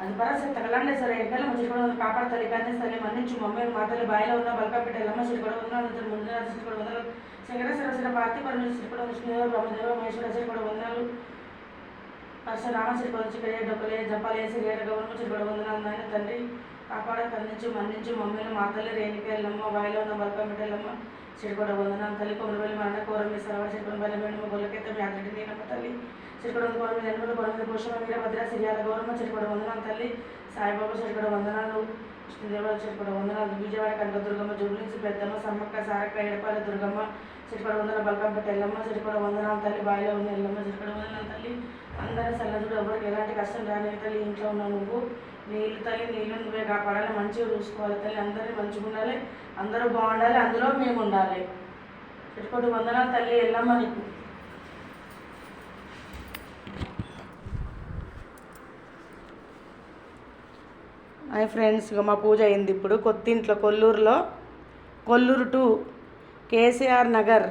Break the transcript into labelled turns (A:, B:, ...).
A: అది పరాశక్తి తగలండి సరే ఎంకల మంచి కూడా ఉంది కాపాడతల్లి కన్నిస్తల్లి మన్నించు మమ్మీ మాతలు బాయిలో ఉన్న బల్కపెట్టెల్లమ్మ శ్రీ కూడా ఉన్న ముందు శ్రీ కూడా వందలు శంకర సరస్వర పార్తి పరమేశ్వర శ్రీ కూడా విష్ణుదేవ బ్రహ్మదేవ మహేశ్వర శ్రీ కూడా వందనాలు పరశురామ శ్రీ కూడా చిక్కడే డొక్కలే జంపాలే శ్రీగారి గౌరమ్మ శ్రీ కూడా వందనాలు నాయన తండ్రి కాపాడ కన్నించు మన్నించు మమ్మీలు మాతల్లి రేణిక ఎల్లమ్మ బాయిలో ఉన్న బల్కపెట్టెల్లమ్మ శ్రీ కూడా వందనాలు తల్లి కొమరవెల్లి మరణ కోరం మీ సరవ శ్రీ కూడా బలమేణమ గొల్లకైతే మీ అతడి నేనమ్మ తల్లి చిరుకడ వందనాలు ఎన్నో కొనసాగి పోషణ వీరభద్ర సిరియాల గౌరమ్మ చిరుకడ వందనాలు తల్లి సాయిబాబా చిరుకడ వందనాలు విష్ణుదేవ చిరుకడ వందనాలు విజయవాడ కనకదుర్గమ్మ జూబ్లీస్ పెద్దమ్మ సమ్మక్క సారక్క ఎడపాల దుర్గమ్మ చిరుకడ వందన బల్కంపేట ఎల్లమ్మ చిరుకడ వందనాలు తల్లి బాయిలో ఉన్న ఎల్లమ్మ చిరుకడ వందనాలు తల్లి అందరూ సల్లజుడు ఎవరికి ఎలాంటి కష్టం రాని తల్లి ఇంట్లో ఉన్నావు నువ్వు నీళ్ళు తల్లి నీళ్ళు నువ్వే కాపాడాలి మంచిగా చూసుకోవాలి తల్లి అందరినీ మంచిగా ఉండాలి అందరూ బాగుండాలి అందులో మేము ఉండాలి చిరుకడ వందనాలు తల్లి ఎల్లమ్మ నీకు. హాయ్ ఫ్రెండ్స్, మా పూజ అయింది ఇప్పుడు కొత్తింట్లో కొల్లూరు టు కేసీఆర్ నగర్